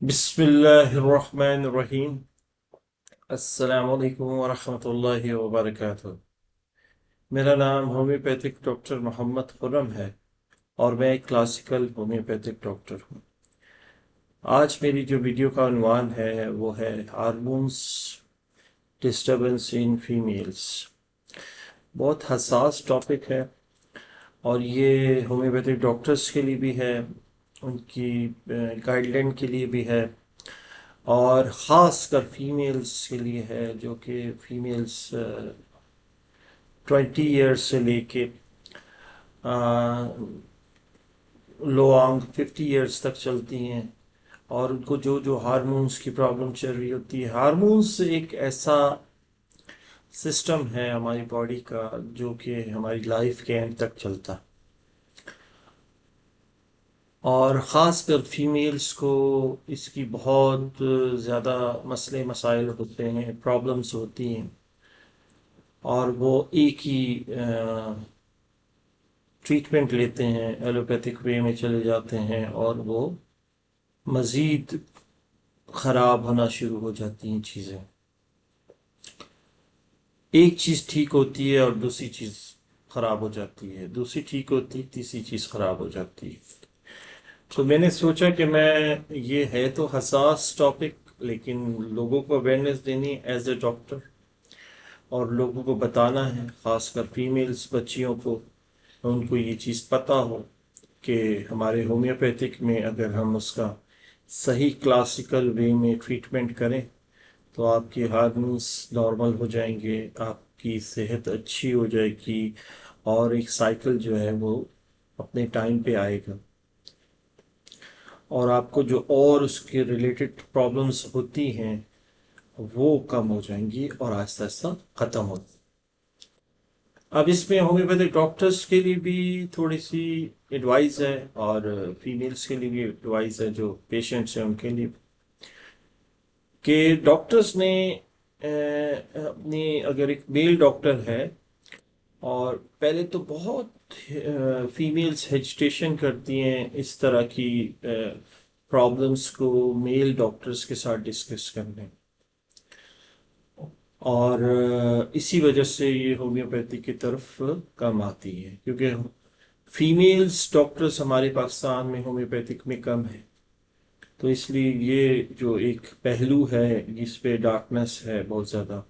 بسم اللہ الرحمن الرحیم۔ السلام علیکم ورحمۃ اللہ وبرکاتہ۔ میرا نام ہومیوپیتھک ڈاکٹر محمد خرم ہے اور میں ایک کلاسیکل ہومیوپیتھک ڈاکٹر ہوں۔ آج میری جو ویڈیو کا عنوان ہے وہ ہے ہارمونس ڈسٹربنس ان فیمیلز۔ بہت حساس ٹاپک ہے اور یہ ہومیوپیتھک ڈاکٹرز کے لیے بھی ہے، ان کی گائیڈ لائن کے لیے بھی ہے، اور خاص کر فیمیلز کے لیے ہے، جو کہ فیمیلز 20 ایئرس سے لے کے لانگ 50 ایئرس تک چلتی ہیں، اور ان کو جو جو ہارمونز کی پرابلم چل رہی ہوتی ہے۔ ہارمونز ایک ایسا سسٹم ہے ہماری باڈی کا جو کہ ہماری لائف کے اینڈ تک چلتا، اور خاص کر فیمیلز کو اس کی بہت زیادہ مسئلے مسائل ہوتے ہیں، پرابلمس ہوتی ہیں، اور وہ ایک ہی ٹریٹمنٹ لیتے ہیں، ایلوپیتھک وے میں چلے جاتے ہیں، اور وہ مزید خراب ہونا شروع ہو جاتی ہیں چیزیں۔ ایک چیز ٹھیک ہوتی ہے اور دوسری چیز خراب ہو جاتی ہے، دوسری ٹھیک ہوتی ہے، تیسری چیز خراب ہو جاتی ہے۔ تو میں نے سوچا کہ میں، یہ ہے تو حساس ٹاپک لیکن لوگوں کو اویئرنیس دینی ایز اے ڈاکٹر، اور لوگوں کو بتانا ہے، خاص کر فیمیلز بچیوں کو، ان کو یہ چیز پتہ ہو کہ ہمارے ہومیوپیتھک میں اگر ہم اس کا صحیح کلاسیکل وے میں ٹریٹمنٹ کریں تو آپ کی ہارمونس نارمل ہو جائیں گے، آپ کی صحت اچھی ہو جائے گی، اور ایک سائیکل جو ہے وہ اپنے ٹائم پہ آئے گا، اور آپ کو جو اور اس کے ریلیٹڈ پرابلمس ہوتی ہیں وہ کم ہو جائیں گی اور آہستہ آہستہ ختم ہو جائیں گی۔ اب اس میں ہومیوپیتھک ڈاکٹرز کے لیے بھی تھوڑی سی ایڈوائز ہے، اور فیمیلز کے لیے بھی ایڈوائز ہے جو پیشنٹس ہیں ان کے لیے، کہ ڈاکٹرز نے اپنی، اگر ایک میل ڈاکٹر ہے، اور پہلے تو بہت فیمیلز ہیجیٹیشن کرتی ہیں اس طرح کی پرابلمس کو میل ڈاکٹرز کے ساتھ ڈسکس کرنے، اور اسی وجہ سے یہ ہومیوپیتھی کی طرف کم آتی ہے، کیونکہ فیمیلز ڈاکٹرز ہمارے پاکستان میں ہومیوپیتھک میں کم ہے، تو اس لیے یہ جو ایک پہلو ہے جس پہ ڈارکنس ہے بہت زیادہ۔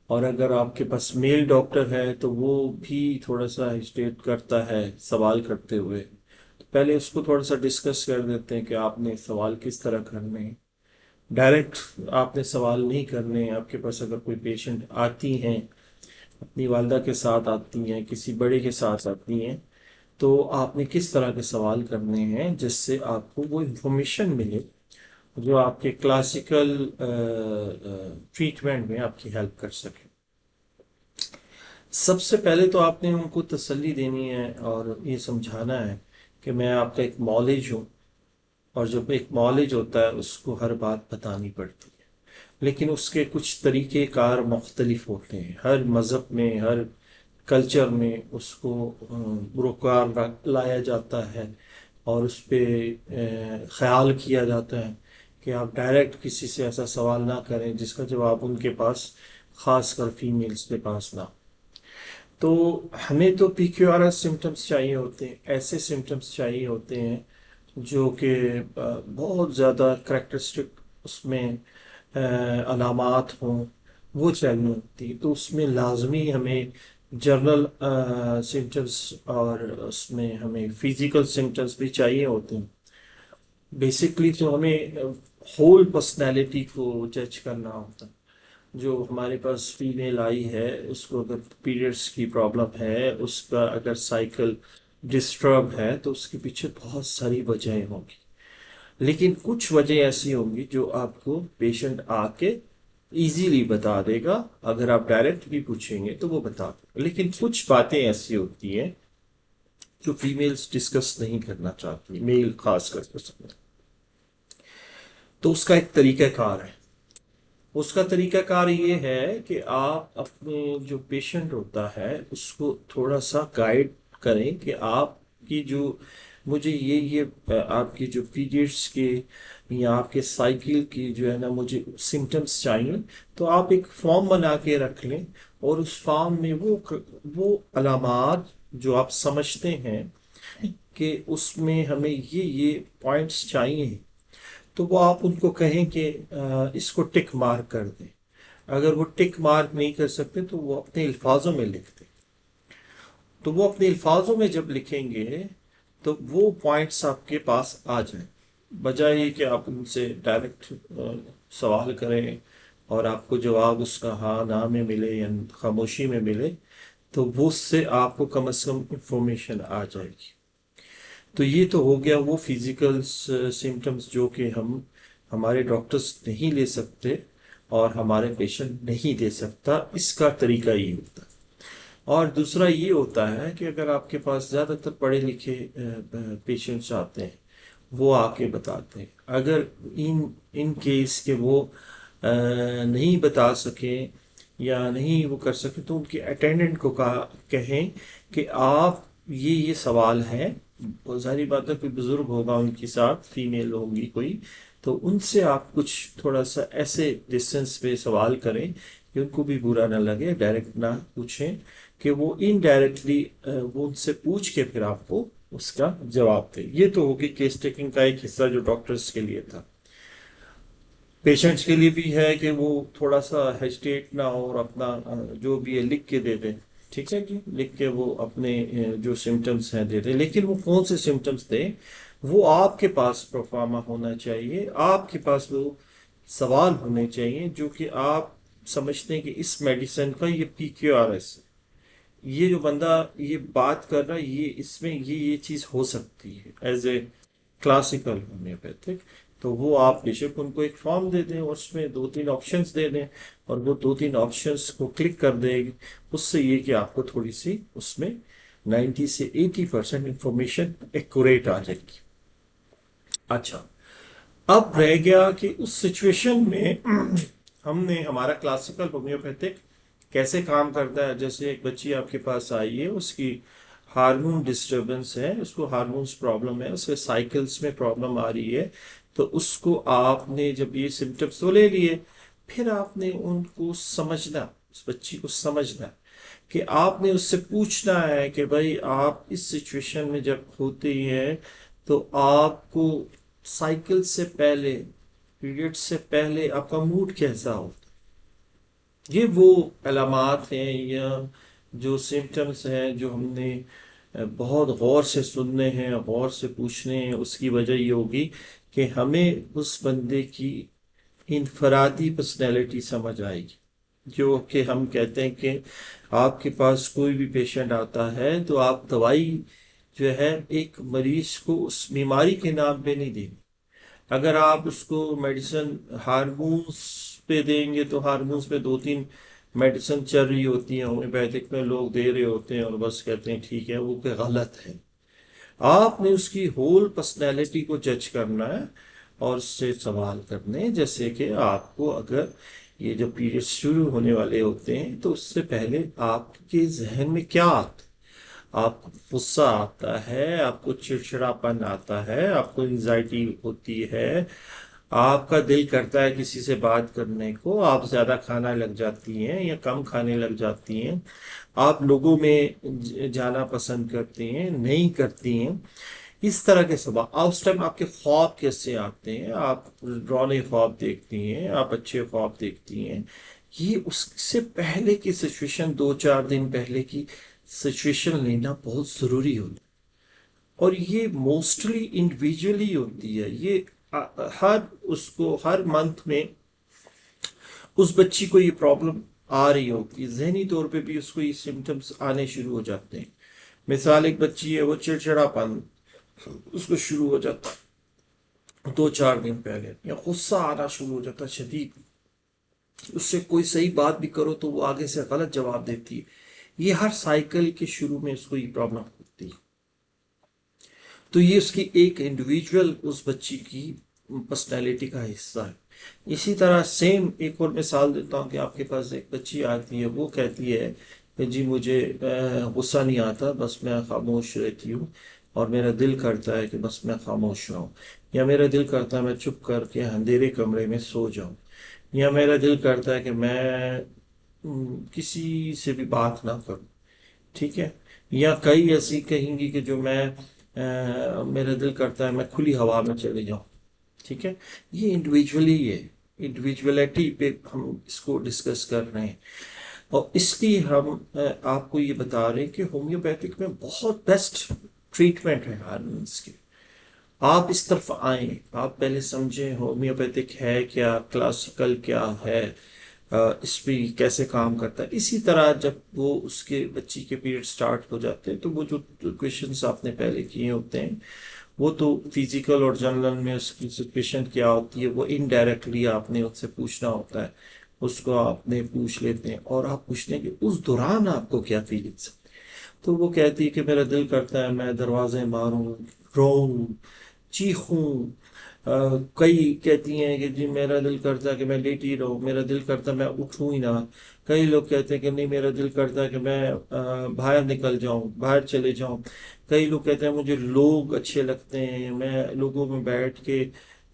اور اگر آپ کے پاس میل ڈاکٹر ہے تو وہ بھی تھوڑا سا ہیسٹیٹ کرتا ہے سوال کرتے ہوئے، تو پہلے اس کو تھوڑا سا ڈسکس کر دیتے ہیں کہ آپ نے سوال کس طرح کرنے ہیں۔ ڈائریکٹ آپ نے سوال نہیں کرنے۔ آپ کے پاس اگر کوئی پیشنٹ آتی ہیں، اپنی والدہ کے ساتھ آتی ہیں، کسی بڑے کے ساتھ آتی ہیں، تو آپ نے کس طرح کے سوال کرنے ہیں جس سے آپ کو وہ انفارمیشن ملے جو آپ کے کلاسیکل ٹریٹمنٹ میں آپ کی ہیلپ کر سکے۔ سب سے پہلے تو آپ نے ان کو تسلی دینی ہے اور یہ سمجھانا ہے کہ میں آپ کا ایک معالج ہوں، اور جب ایک معالج ہوتا ہے اس کو ہر بات بتانی پڑتی ہے، لیکن اس کے کچھ طریقہ کار مختلف ہوتے ہیں، ہر مذہب میں، ہر کلچر میں اس کو بروکار لایا جاتا ہے، اور اس پہ خیال کیا جاتا ہے کہ آپ ڈائریکٹ کسی سے ایسا سوال نہ کریں جس کا جواب ان کے پاس، خاص کر فیمیلز کے پاس، نہ۔ تو ہمیں تو پی کیو آر ایس سمٹمس چاہیے ہوتے ہیں، ایسے سمٹمس چاہیے ہوتے ہیں جو کہ بہت زیادہ کریکٹرسٹک اس میں علامات ہوں، وہ چاہیے ہوتی، تو اس میں لازمی ہمیں جرنل سمٹمس، اور اس میں ہمیں فزیکل سمٹمس بھی چاہیے ہوتے ہیں۔ بیسکلی تو ہمیں ہول پرسنالٹی کو جج کرنا ہوتا ہے۔ جو ہمارے پاس فیمیل آئی ہے، اس کو اگر پیریڈس کی پرابلم ہے، اس کا اگر سائیکل ڈسٹرب ہے، تو اس کے پیچھے بہت ساری وجہیں ہوں گی، لیکن کچھ وجہ ایسی ہوں گی جو آپ کو پیشنٹ آ کے ایزیلی بتا دے گا، اگر آپ ڈائریکٹ بھی پوچھیں گے تو وہ بتا دے گا، لیکن کچھ باتیں ایسی ہوتی ہیں جو فیمیلز ڈسکس نہیں کرنا چاہتی، میل خاص کر کے سمجھ، تو اس کا ایک طریقہ کار ہے۔ اس کا طریقہ کار یہ ہے کہ آپ اپنے جو پیشنٹ ہوتا ہے اس کو تھوڑا سا گائیڈ کریں کہ آپ کی جو مجھے یہ آپ کی جو پیریڈس کے یا آپ کے سائیکل کی جو ہے نا مجھے سمٹمز چاہیے، تو آپ ایک فارم بنا کے رکھ لیں، اور اس فارم میں وہ علامات جو آپ سمجھتے ہیں کہ اس میں ہمیں یہ پوائنٹس چاہیے، تو وہ آپ ان کو کہیں کہ اس کو ٹک مارک کر دیں۔ اگر وہ ٹک مارک نہیں کر سکتے تو وہ اپنے الفاظوں میں لکھ دیں۔ تو وہ اپنے الفاظوں میں جب لکھیں گے تو وہ پوائنٹس آپ کے پاس آ جائیں، بجائے یہ کہ آپ ان سے ڈائریکٹ سوال کریں اور آپ کو جواب اس کا ہاں نہ میں ملے یا خاموشی میں ملے، تو وہ اس سے آپ کو کم از کم انفارمیشن آ جائے گی۔ تو یہ تو ہو گیا وہ فزیکل سمٹمز جو کہ ہمارے ڈاکٹرز نہیں لے سکتے اور ہمارے پیشنٹ نہیں دے سکتا، اس کا طریقہ یہ ہوتا ہے۔ اور دوسرا یہ ہوتا ہے کہ اگر آپ کے پاس زیادہ تر پڑھے لکھے پیشنٹس آتے ہیں، وہ آ کے بتاتے ہیں۔ اگر ان کیس کہ وہ نہیں بتا سکیں یا نہیں وہ کر سکیں، تو ان کے اٹینڈنٹ کو کہیں کہ آپ یہ سوال ہے، اور ظاہری بات ہے کوئی بزرگ ہوگا ان کے ساتھ، فیمیل ہوگی کوئی، تو ان سے آپ کچھ تھوڑا سا ایسے ڈسٹینس پہ سوال کریں کہ ان کو بھی برا نہ لگے، ڈائریکٹ نہ پوچھیں، کہ وہ انڈائریکٹلی وہ ان سے پوچھ کے پھر آپ کو اس کا جواب دیں۔ یہ تو ہوگی کیس ٹیکنگ کا ایک حصہ جو ڈاکٹرز کے لیے تھا۔ پیشنٹس کے لیے بھی ہے کہ وہ تھوڑا سا ہیسٹیٹ نہ ہو اور اپنا جو بھی ہے لکھ کے دے دیں، ٹھیک ہے جی، لکھ کے وہ اپنے جو سمٹمس ہیں دے دیں، لیکن وہ کون سے سمٹمس دیں، وہ آپ کے پاس پروفارما ہونا چاہیے، آپ کے پاس وہ سوال ہونے چاہیے جو کہ آپ سمجھتے ہیں کہ اس میڈیسن کا یہ PQRS، یہ جو بندہ یہ بات کر رہا ہے، یہ اس میں یہ چیز ہو سکتی ہے ایز اے کلاسیکل ہومیوپیتھک، تو وہ آپ بے شک ان کو ایک فارم دے دیں اور اس میں 2-3 آپشنس دے دیں، اور وہ 2-3 آپشنس کو کلک کر دیں گے، اس سے یہ کہ آپ کو تھوڑی سی اس میں 90 سے 80% انفارمیشن ایکوریٹ آ جائے گی۔ اچھا، اب رہ گیا کہ اس سچویشن میں ہم نے ہمارا کلاسیکل ہومیوپیتھک کیسے کام کرتا ہے۔ جیسے ایک بچی آپ کے پاس آئی ہے، اس کی ہارمون ڈسٹربنس ہے، اس کو ہارمونس پرابلم ہے، اس کے سائیکلز میں پرابلم آ رہی ہے، تو اس کو آپ نے جب یہ سمٹمس تو لے لیے، پھر آپ نے ان کو سمجھنا، اس بچی کو سمجھنا، کہ آپ نے اس سے پوچھنا ہے کہ بھائی آپ اس سچویشن میں جب ہوتے ہیں تو آپ کو سائیکل سے پہلے، پیریڈ سے پہلے آپ کا موڈ کیسا ہوتا ہے۔ یہ وہ علامات ہیں یا جو سمٹمز ہیں جو ہم نے بہت غور سے سننے ہیں، غور سے پوچھنے ہیں۔ اس کی وجہ یہ ہوگی کہ ہمیں اس بندے کی انفرادی پرسنالٹی سمجھ آئے گی، جو کہ ہم کہتے ہیں کہ آپ کے پاس کوئی بھی پیشنٹ آتا ہے تو آپ دوائی جو ہے ایک مریض کو اس بیماری کے نام پہ نہیں دیں گے۔ اگر آپ اس کو میڈیسن ہارمونس پہ دیں گے تو ہارمونس پہ 2-3 میڈیسن چل رہی ہوتی ہیں، ہومیوپیتھک میں لوگ دے رہے ہوتے ہیں اور بس کہتے ہیں ٹھیک ہے، وہ کہ غلط ہے۔ آپ نے اس کی ہول پرسنالٹی کو جج کرنا ہے اور اس سے سوال کرنے، جیسے کہ آپ کو اگر یہ جو پیریڈ شروع ہونے والے ہوتے ہیں تو اس سے پہلے آپ کے ذہن میں کیا آتا ہے؟ آپ کو غصہ آتا ہے، آپ کو چڑچڑاپن آتا ہے، آپ کو انزائٹی ہوتی ہے، آپ کا دل کرتا ہے کسی سے بات کرنے کو، آپ زیادہ کھانا لگ جاتی ہیں یا کم کھانے لگ جاتی ہیں، آپ لوگوں میں جانا پسند کرتی ہیں نہیں کرتی ہیں، اس طرح کے سبب اس ٹائم آپ کے خواب کیسے آتے ہیں، آپ ڈراؤنے خواب دیکھتی ہیں، آپ اچھے خواب دیکھتی ہیں، یہ اس سے پہلے کی سچویشن، 2-4 دن پہلے کی سچویشن لینا بہت ضروری ہوتا ہے، اور یہ موسٹلی انڈیویجولی ہوتی ہے۔ یہ ہر اس کو ہر منتھ میں اس بچی کو یہ پرابلم آ رہی ہوتی ہے، ذہنی طور پہ بھی اس کو یہ سمٹمس آنے شروع ہو جاتے ہیں۔ مثال ایک بچی ہے، وہ چڑچڑا پن اس کو شروع ہو جاتا ہے 2-4 دن پہلے، یا غصہ آنا شروع ہو جاتا ہے شدید، اس سے کوئی صحیح بات بھی کرو تو وہ آگے سے غلط جواب دیتی ہے۔ یہ ہر سائیکل کے شروع میں اس کو یہ پرابلم ہوتی ہے۔ تو یہ اس کی ایک انڈیویجول اس بچی کی پرسنالٹی کا حصہ ہے۔ اسی طرح سیم ایک اور مثال دیتا ہوں کہ آپ کے پاس ایک بچی آتی ہے، وہ کہتی ہے کہ جی مجھے غصہ نہیں آتا، بس میں خاموش رہتی ہوں، اور میرا دل کرتا ہے کہ بس میں خاموش رہوں، یا میرا دل کرتا ہے میں چپ کر کے اندھیرے کمرے میں سو جاؤں، یا میرا دل کرتا ہے کہ میں کسی سے بھی بات نہ کروں، ٹھیک ہے، یا کئی ایسی کہیں گی کہ جو میں میرا دل کرتا ہے میں کھلی ہوا میں چلے جاؤں، ٹھیک ہے۔ یہ انڈیویجولی ہے، انڈیویجولیٹی پہ ہم اس کو ڈسکس کر رہے ہیں، اور اس لیے ہم آپ کو یہ بتا رہے ہیں کہ ہومیوپیتھک میں بہت بیسٹ ٹریٹمنٹ ہے ہارمونس کی۔ آپ اس طرف آئیں، آپ پہلے سمجھیں ہومیوپیتھک ہے کیا، کلاسیکل کیا ہے، اس پہ کیسے کام کرتا ہے۔ اسی طرح جب وہ اس کے بچی کے پیریڈ سٹارٹ ہو جاتے ہیں تو وہ جو کویشچنس آپ نے پہلے کیے ہوتے ہیں وہ تو فزیکل اور جنرل میں اس کی سچویشن کیا ہوتی ہے وہ انڈائریکٹلی آپ نے اس سے پوچھنا ہوتا ہے، اس کو آپ نے پوچھ لیتے ہیں، اور آپ پوچھتے ہیں کہ اس دوران آپ کو کیا فیلنگس، تو وہ کہتی ہے کہ میرا دل کرتا ہے میں دروازے ماروں، روؤں، چیخوں، کئی کہتی ہیں کہ جی میرا دل کرتا ہے کہ میں لیٹی رہوں، میرا دل کرتا ہے میں اٹھوں ہی نہ، کئی لوگ کہتے ہیں کہ نہیں میرا دل کرتا ہے کہ میں باہر نکل جاؤں، باہر چلے جاؤں، کئی لوگ کہتے ہیں مجھے لوگ اچھے لگتے ہیں، میں لوگوں میں بیٹھ کے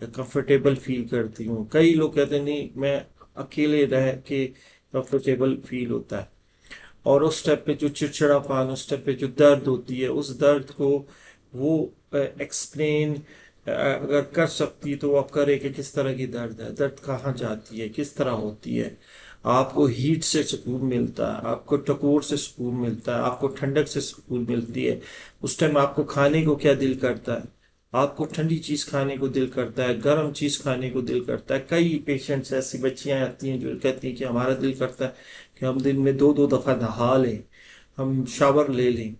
کمفرٹیبل فیل کرتی ہوں، کئی لوگ کہتے ہیں نہیں میں اکیلے رہ کے کمفرٹیبل فیل ہوتا ہے، اور اس اسٹیپ پہ جو چڑچڑا پان، اس اسٹیپ پہ جو درد ہوتی ہے، اس درد کو وہ ایکسپلین اگر کر سکتی تو وہ کرے کہ کس طرح کی درد ہے، درد کہاں جاتی ہے، کس طرح ہوتی ہے، آپ کو ہیٹ سے سکون ملتا ہے، آپ کو ٹکور سے سکون ملتا ہے، آپ کو ٹھنڈک سے سکون ملتی ہے، اس ٹائم آپ کو کھانے کو کیا دل کرتا ہے، آپ کو ٹھنڈی چیز کھانے کو دل کرتا ہے، گرم چیز کھانے کو دل کرتا ہے۔ کئی پیشنٹس ایسی بچیاں آتی ہیں جو کہتی ہیں کہ ہمارا دل کرتا ہے کہ ہم دن میں دو دو دفعہ نہا لیں، ہم شاور لے لیں۔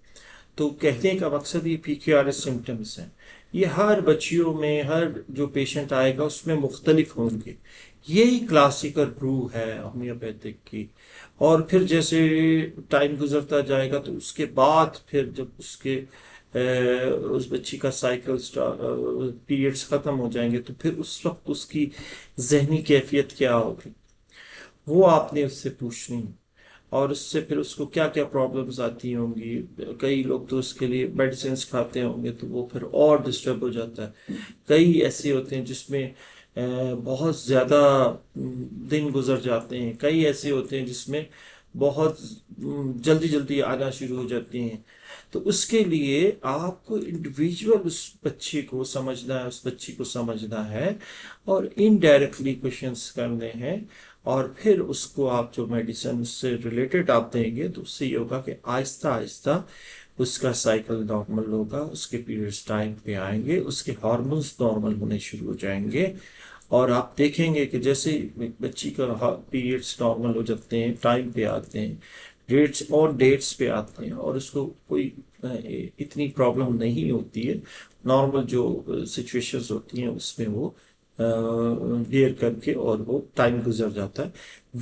تو کہنے کا مقصد یہ پی کیو آر ایس سمٹمس ہیں، یہ ہر بچیوں میں ہر جو پیشنٹ آئے گا اس میں مختلف ہوں گے، یہی کلاسیکل رو ہے ہومیوپیتھک کی۔ اور پھر جیسے ٹائم گزرتا جائے گا تو اس کے بعد پھر جب اس کے اس بچی کا سائیکل پیریڈس ختم ہو جائیں گے تو پھر اس وقت اس کی ذہنی کیفیت کیا ہوگی وہ آپ نے اس سے پوچھنی ہے، اور اس سے پھر اس کو کیا کیا پرابلمز آتی ہوں گی۔ کئی لوگ تو اس کے لیے میڈیسنس کھاتے ہوں گے تو وہ پھر اور ڈسٹرب ہو جاتا ہے، کئی ایسے ہوتے ہیں جس میں بہت زیادہ دن گزر جاتے ہیں، کئی ایسے ہوتے ہیں جس میں بہت جلدی جلدی آنا شروع ہو جاتی ہیں۔ تو اس کے لیے آپ کو انڈیویجول اس بچے کو سمجھنا ہے، اس بچی کو سمجھنا ہے، اور انڈائریکٹلی کوشچنس کرنے ہیں، اور پھر اس کو آپ جو میڈیسن سے ریلیٹڈ آپ دیں گے تو اس سے یہ ہوگا کہ آہستہ آہستہ اس کا سائیکل نارمل ہوگا، اس کے پیریڈز ٹائم پہ آئیں گے، اس کے ہارمونز نارمل ہونے شروع ہو جائیں گے، اور آپ دیکھیں گے کہ جیسے بچی کا پیریڈز نارمل ہو جاتے ہیں، ٹائم پہ آتے ہیں، ڈیٹس اور ڈیٹس پہ آتے ہیں، اور اس کو کوئی اتنی پرابلم نہیں ہوتی ہے، نارمل جو سچویشنز ہوتی ہیں اس میں وہ ڈیئر کر کے اور وہ ٹائم گزر جاتا ہے،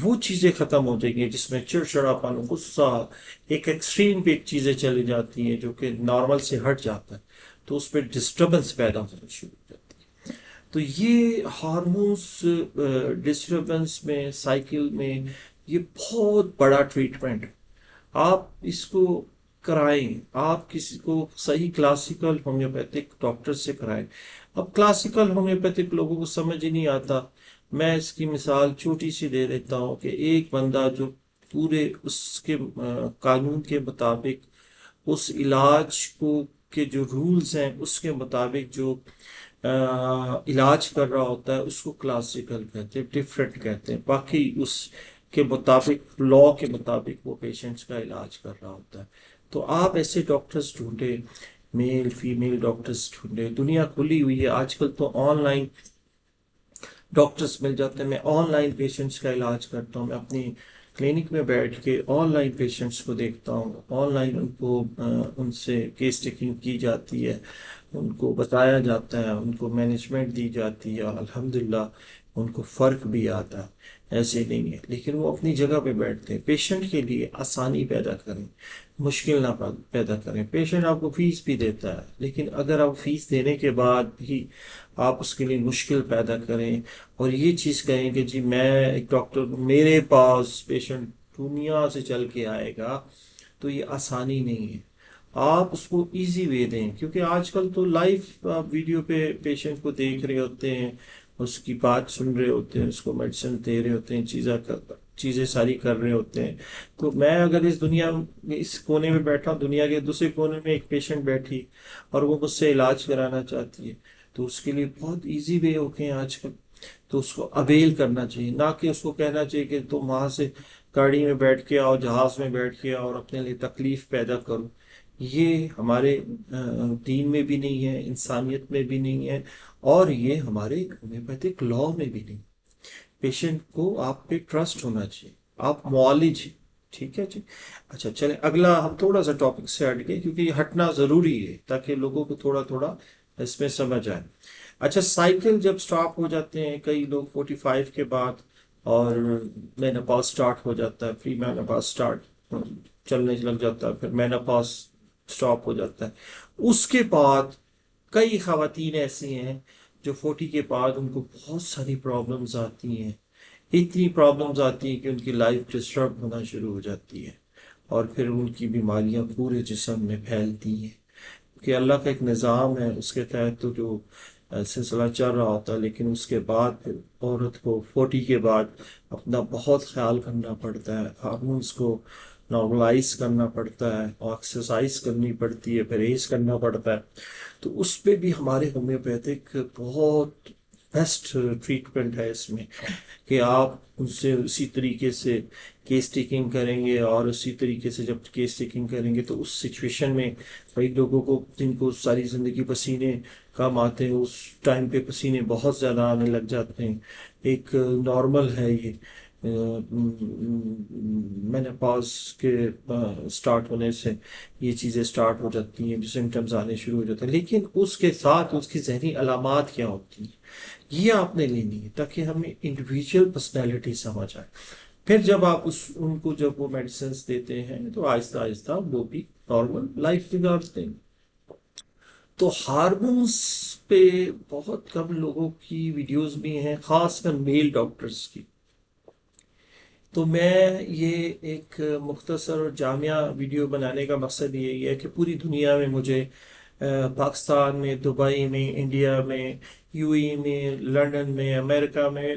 وہ چیزیں ختم ہو جائیں گی جس میں چڑچڑاپن، غصہ، ایک ایکسٹریم پہ چیزیں چلی جاتی ہیں جو کہ نارمل سے ہٹ جاتا ہے، تو اس پہ ڈسٹربنس پیدا ہونا شروع ہو جاتی ہے۔ تو یہ ہارمونس ڈسٹربنس میں سائیکل میں یہ بہت بڑا ٹریٹمنٹ ہے، آپ اس کو کرائیں، آپ کسی کو صحیح کلاسیکل ہومیوپیتھک ڈاکٹر سے کرائیں۔ اب کلاسیکل ہومیوپیتھک لوگوں کو سمجھ ہی نہیں آتا، میں اس کی مثال چھوٹی سی دے دیتا ہوں کہ ایک بندہ جو پورے اس کے قانون کے مطابق اس علاج کو کے جو رولز ہیں اس کے مطابق جو علاج کر رہا ہوتا ہے اس کو کلاسیکل کہتے ہیں، ڈفرینٹ کہتے ہیں، باقی اس کے مطابق لا کے مطابق وہ پیشنٹس کا علاج کر رہا ہوتا ہے۔ تو آپ ایسے ڈاکٹرز ڈھونڈیں، میل فیمیل ڈاکٹرز ڈھونڈیں، دنیا کھلی ہوئی ہے آج کل، تو آن لائن ڈاکٹرز مل جاتے ہیں، میں آن لائن پیشنٹس کا علاج کرتا ہوں، میں اپنی کلینک میں بیٹھ کے آن لائن پیشنٹس کو دیکھتا ہوں، آن لائن ان کو ان سے کیس ٹیکنگ کی جاتی ہے، ان کو بتایا جاتا ہے، ان کو مینجمنٹ دی جاتی ہے، الحمدللہ ان کو فرق بھی آتا ہے، ایسے نہیں ہے، لیکن وہ اپنی جگہ پہ بیٹھتے ہیں۔ پیشنٹ کے لیے آسانی پیدا کریں، مشکل نہ پیدا کریں۔ پیشنٹ آپ کو فیس بھی دیتا ہے، لیکن اگر آپ فیس دینے کے بعد بھی آپ اس کے لیے مشکل پیدا کریں اور یہ چیز کہیں کہ جی میں ایک ڈاکٹر میرے پاس پیشنٹ دنیا سے چل کے آئے گا، تو یہ آسانی نہیں ہے۔ آپ اس کو ایزی وے دیں، کیونکہ آج کل تو لائف آپ ویڈیو پہ پیشنٹ کو دیکھ رہے ہوتے ہیں، اس کی بات سن رہے ہوتے ہیں، اس کو میڈیسن دے رہے ہوتے ہیں، چیزیں ساری کر رہے ہوتے ہیں۔ تو میں اگر اس دنیا میں اس کونے میں بیٹھا ہوں، دنیا کے دوسرے کونے میں ایک پیشنٹ بیٹھی اور وہ مجھ سے علاج کرانا چاہتی ہے، تو اس کے لیے بہت ایزی وے ہو گئے ہیں آج کل، تو اس کو اویل کرنا چاہیے، نہ کہ اس کو کہنا چاہیے کہ تم وہاں سے گاڑی میں بیٹھ کے آؤ، جہاز میں بیٹھ کے آؤ اور اپنے لیے تکلیف پیدا کرو۔ یہ ہمارے دین میں بھی نہیں ہے، انسانیت میں بھی نہیں ہے، اور یہ ہمارے ہومیوپیتھک لا میں بھی نہیں۔ پیشنٹ کو آپ پہ ٹرسٹ ہونا چاہیے، آپ معالج ہیں، ٹھیک ہے جی۔ اچھا چلیں، اگلا ہم تھوڑا سا ٹاپک سے ہٹ گئے، کیونکہ یہ ہٹنا ضروری ہے تاکہ لوگوں کو تھوڑا تھوڑا اس میں سمجھ آئے۔ اچھا، سائیکل جب سٹاپ ہو جاتے ہیں کئی لوگ 45 کے بعد، اور مینوپاز سٹارٹ ہو جاتا ہے، پری مینوپاز سٹارٹ چلنے لگ جاتا ہے، پھر مینوپاز سٹاپ ہو جاتا ہے، اس کے بعد کئی خواتین ایسی ہیں جو 40 کے بعد ان کو بہت ساری پرابلمز آتی ہیں، اتنی پرابلمز آتی ہیں کہ ان کی لائف ڈسٹرب ہونا شروع ہو جاتی ہے، اور پھر ان کی بیماریاں پورے جسم میں پھیلتی ہیں، کہ اللہ کا ایک نظام ہے، اس کے تحت تو جو سلسلہ چل رہا ہوتا ہے، لیکن اس کے بعد پھر عورت کو 40 کے بعد اپنا بہت خیال کرنا پڑتا ہے، ہارمونس کو نارملائز کرنا پڑتا ہے، اور ایکسرسائز کرنی پڑتی ہے، پرہیز کرنا پڑتا ہے۔ تو اس پہ بھی ہمارے ہومیوپیتھک بہت بیسٹ ٹریٹمنٹ ہے اس میں، کہ آپ ان سے اسی طریقے سے کیس ٹیکنگ کریں گے، اور اسی طریقے سے جب کیس ٹیکنگ کریں گے تو اس سچویشن میں کئی لوگوں کو جن کو ساری زندگی پسینے کم آتے ہیں، اس ٹائم پہ پسینے بہت زیادہ آنے لگ جاتے ہیں، ایک نارمل ہے یہ، مینوپاز کے سٹارٹ ہونے سے یہ چیزیں سٹارٹ ہو جاتی ہیں، جو سمٹمز آنے شروع ہو جاتے ہیں، لیکن اس کے ساتھ اس کی ذہنی علامات کیا ہوتی ہیں یہ آپ نے لینی ہے، تاکہ ہمیں انڈیویجول پرسنالٹی سمجھ آئے۔ پھر جب آپ ان کو جب وہ میڈیسنس دیتے ہیں تو آہستہ آہستہ وہ بھی نارمل لائف گزارتے ہیں۔ تو ہارمونس پہ بہت کم لوگوں کی ویڈیوز بھی ہیں، خاص کر میل ڈاکٹرز کی۔ تو میں یہ ایک مختصر اور جامعہ ویڈیو بنانے کا مقصد یہی ہے کہ پوری دنیا میں مجھے پاکستان میں، دبئی میں، انڈیا میں، یو اے میں، لندن میں، امریکہ میں،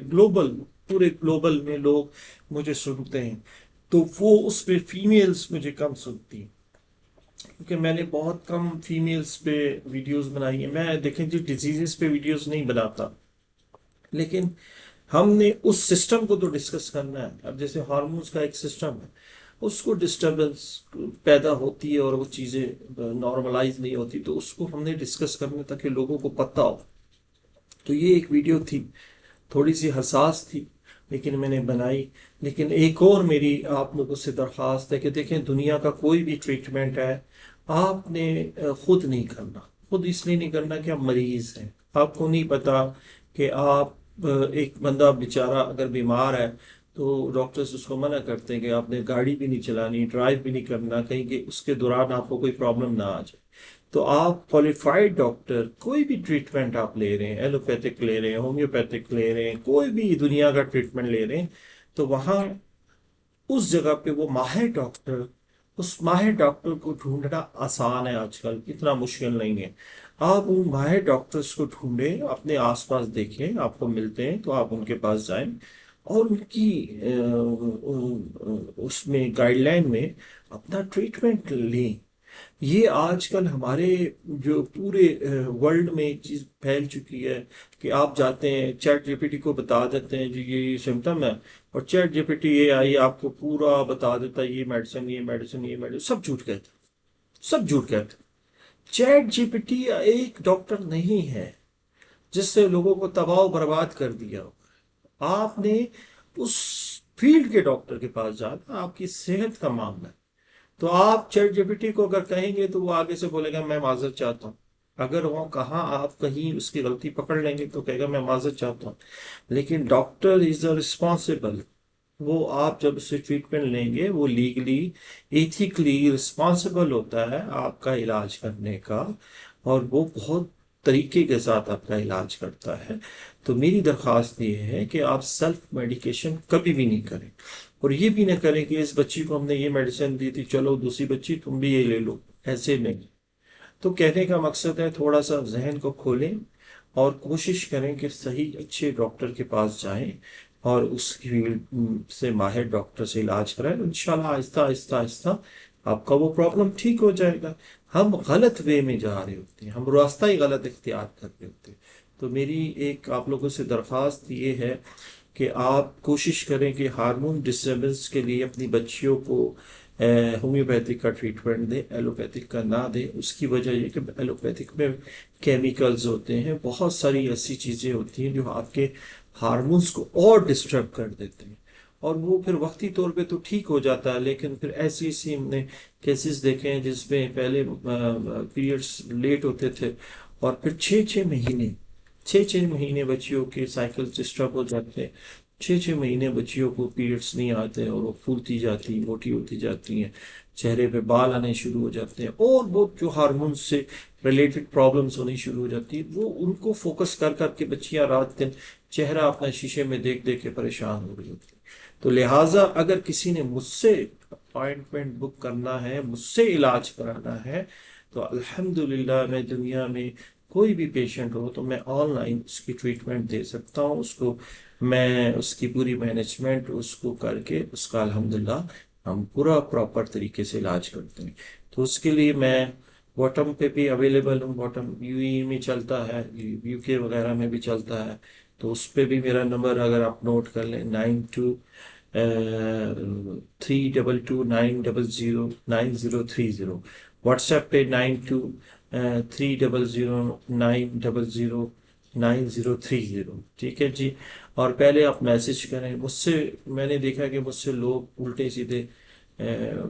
پورے گلوبل میں لوگ مجھے سنتے ہیں، تو وہ اس پہ فیمیلز مجھے کم سنتی ہیں، کیونکہ میں نے بہت کم فیمیلز پہ ویڈیوز بنائی ہیں۔ میں دیکھیں جی ڈیزیزز پہ ویڈیوز نہیں بناتا، لیکن ہم نے اس سسٹم کو تو ڈسکس کرنا ہے۔ اب جیسے ہارمونز کا ایک سسٹم ہے، اس کو ڈسٹربنس پیدا ہوتی ہے اور وہ چیزیں نارملائز نہیں ہوتی، تو اس کو ہم نے ڈسکس کرنا تاکہ لوگوں کو پتہ ہو۔ تو یہ ایک ویڈیو تھی، تھوڑی سی حساس تھی لیکن میں نے بنائی۔ لیکن ایک اور میری آپ لوگوں سے درخواست ہے کہ دیکھیں، دنیا کا کوئی بھی ٹریٹمنٹ ہے آپ نے خود نہیں کرنا، خود اس لیے نہیں کرنا کہ آپ مریض ہیں، آپ کو نہیں پتا کہ آپ ایک بندہ بیچارہ اگر بیمار ہے تو ڈاکٹرز اس کو منع کرتے ہیں کہ آپ نے گاڑی بھی نہیں چلانی، ڈرائیو بھی نہیں کرنا، کہیں کہ اس کے دوران آپ کو کوئی پرابلم نہ آ جائے۔ تو آپ کوالیفائڈ ڈاکٹر، کوئی بھی ٹریٹمنٹ آپ لے رہے ہیں، ایلوپیتھک لے رہے ہیں، ہومیوپیتھک لے رہے ہیں، کوئی بھی دنیا کا ٹریٹمنٹ لے رہے ہیں، تو وہاں اس جگہ پہ وہ ماہر ڈاکٹر، اس ماہر ڈاکٹر کو ڈھونڈنا آسان ہے، آج کل اتنا مشکل نہیں ہے۔ آپ ان ماہر ڈاکٹرز کو ڈھونڈیں، اپنے آس پاس دیکھیں، آپ کو ملتے ہیں تو آپ ان کے پاس جائیں اور ان کی اس میں گائیڈ لائن میں اپنا ٹریٹمنٹ لیں۔ یہ آج کل ہمارے جو پورے ورلڈ میں ایک چیز پھیل چکی ہے کہ آپ جاتے ہیں چیٹ جی پی ٹی کو بتا دیتے ہیں جی یہ سمٹم ہے، اور چیٹ جی پی ٹی یہ آئی آپ کو پورا بتا دیتا ہے، یہ میڈیسن یہ میڈیسن یہ میڈیسن، سب جھوٹ کہتے ہیں، سب جھوٹ کہتے ہیں۔ چیٹ جی پی ٹی ایک ڈاکٹر نہیں ہے جس سے لوگوں کو تباہ و برباد کر دیا ہو۔ آپ نے اس فیلڈ کے ڈاکٹر کے پاس جانا، آپ کی صحت کا معاملہ ہے۔ تو آپ چیٹ جی پی ٹی کو اگر کہیں گے تو وہ آگے سے بولے گا میں معذرت چاہتا ہوں، اگر وہ کہاں آپ کہیں اس کی غلطی پکڑ لیں گے تو کہے گا میں معذرت چاہتا ہوں۔ لیکن ڈاکٹر از اے رسپانسبل، وہ آپ جب اسے ٹریٹمنٹ لیں گے وہ لیگلی ایتھیکلی رسپانسبل ہوتا ہے آپ کا علاج کرنے کا، اور وہ بہت طریقے کے ساتھ آپ کا علاج کرتا ہے۔ تو میری درخواست یہ ہے کہ آپ سیلف میڈیکیشن کبھی بھی نہیں کریں، اور یہ بھی نہ کریں کہ اس بچی کو ہم نے یہ میڈیسن دی تھی چلو دوسری بچی تم بھی یہ لے لو، ایسے نہیں. تو کہنے کا مقصد ہے تھوڑا سا ذہن کو کھولیں اور کوشش کریں کہ صحیح اچھے ڈاکٹر کے پاس جائیں اور اس فیلڈ سے ماہر ڈاکٹر سے علاج کرائیں. انشاءاللہ آہستہ آہستہ آہستہ آپ کا وہ پرابلم ٹھیک ہو جائے گا. ہم غلط وے میں جا رہے ہوتے ہیں، ہم راستہ ہی غلط اختیار کر رہے ہوتے ہیں. تو میری ایک آپ لوگوں سے درخواست یہ ہے کہ آپ کوشش کریں کہ ہارمون ڈسٹربنس کے لیے اپنی بچیوں کو ہومیوپیتھک کا ٹریٹمنٹ دیں، ایلوپیتھک کا نہ دیں. اس کی وجہ یہ کہ ایلوپیتھک میں کیمیکلز ہوتے ہیں، بہت ساری ایسی چیزیں ہوتی ہیں جو آپ کے ہارمونز کو اور ڈسٹرب کر دیتے ہیں، اور وہ پھر وقتی طور پہ تو ٹھیک ہو جاتا ہے، لیکن پھر ایسی ایسی ہم نے کیسز دیکھے ہیں جس میں پہلے پیریڈس لیٹ ہوتے تھے اور پھر 6 6 مہینے بچیوں کے سائیکل ڈسٹرب ہو جاتے ہیں. 6 6 مہینے بچیوں کو پیریڈس نہیں آتے اور وہ پھولتی جاتی ہیں، موٹی ہوتی جاتی ہیں، چہرے پہ بال آنے شروع ہو جاتے ہیں، اور بہت جو ہارمون سے ریلیٹڈ پرابلمس ہونی شروع ہو جاتی ہیں. وہ ان کو فوکس کر کر کے بچیاں رات دن چہرہ اپنا شیشے میں دیکھ دیکھ کے پریشان ہو رہی ہوتی ہیں. تو لہٰذا اگر کسی نے مجھ سے اپائنٹمنٹ بک کرنا ہے، مجھ سے علاج کرانا ہے، تو الحمدللہ میں دنیا میں کوئی بھی پیشنٹ ہو تو میں آن لائن اس کی ٹریٹمنٹ دے سکتا ہوں. اس کو میں اس کی پوری مینجمنٹ اس کو کر کے اس کا الحمدللہ ہم پورا پراپر طریقے سے علاج کرتے ہیں. تو اس کے لیے میں باٹم پہ بھی اویلیبل ہوں. باٹم یو ای میں چلتا ہے، یو کے وغیرہ میں بھی چلتا ہے. تو اس پہ بھی میرا نمبر اگر آپ نوٹ کر لیں 9232909030. واٹس ایپ پہ 9230909030. ٹھیک ہے جی. اور پہلے آپ میسج کریں مجھ سے. میں نے دیکھا کہ مجھ سے لوگ الٹے سیدھے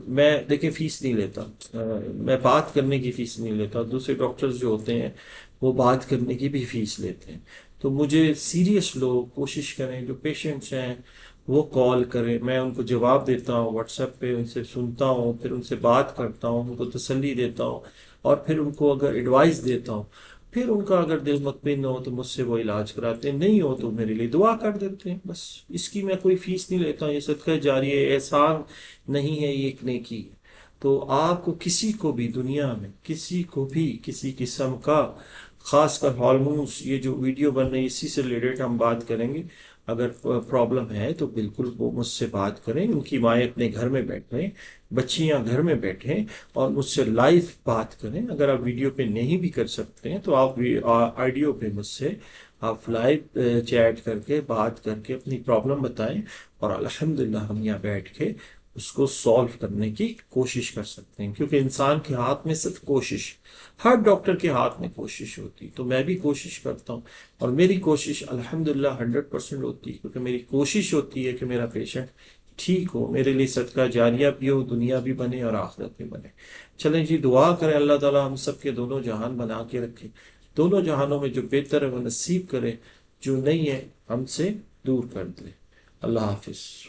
میں دیکھیں فیس نہیں لیتا، میں بات کرنے کی فیس نہیں لیتا. دوسرے ڈاکٹرز جو ہوتے ہیں وہ بات کرنے کی بھی فیس لیتے ہیں. تو مجھے سیریس لوگ کوشش کریں، جو پیشنٹس ہیں وہ کال کریں، میں ان کو جواب دیتا ہوں واٹس ایپ پہ، ان سے سنتا ہوں، پھر ان سے بات کرتا ہوں، ان کو تسلی دیتا ہوں، اور پھر ان کو اگر ایڈوائس دیتا ہوں. پھر ان کا اگر دل مطمئن ہو تو مجھ سے وہ علاج کراتے ہیں، نہیں ہو تو میرے لیے دعا کر دیتے ہیں. بس اس کی میں کوئی فیس نہیں لیتا ہوں. یہ صدقہ جاری ہے، احسان نہیں ہے، یہ ایک نیکی ہے. تو آپ کو کسی کو بھی دنیا میں کسی کو بھی کسی قسم کا، خاص کر ہارمونس، یہ جو ویڈیو بن رہی ہے اسی سے ریلیٹڈ ہم بات کریں گے، اگر پرابلم ہے تو بالکل وہ مجھ سے بات کریں. ان کی مائیں اپنے گھر میں بیٹھیں، بچیاں گھر میں بیٹھیں اور مجھ سے لائیو بات کریں. اگر آپ ویڈیو پہ نہیں بھی کر سکتے ہیں تو آپ آڈیو پہ مجھ سے آپ لائیو چیٹ کر کے بات کر کے اپنی پرابلم بتائیں، اور الحمدللہ ہم یہاں بیٹھ کے اس کو سالو کرنے کی کوشش کر سکتے ہیں. کیونکہ انسان کے ہاتھ میں صرف کوشش، ہر ڈاکٹر کے ہاتھ میں کوشش ہوتی. تو میں بھی کوشش کرتا ہوں، اور میری کوشش الحمدللہ 100% ہوتی ہے، کیونکہ میری کوشش ہوتی ہے کہ میرا پیشنٹ ٹھیک ہو، میرے لیے صدقہ جاریہ بھی ہو، دنیا بھی بنے اور آخرت بھی بنے. چلیں جی، دعا کریں اللہ تعالیٰ ہم سب کے دونوں جہان بنا کے رکھے، دونوں جہانوں میں جو بہتر ہے وہ نصیب کرے، جو نہیں ہے ہم سے دور کر دے. اللہ حافظ.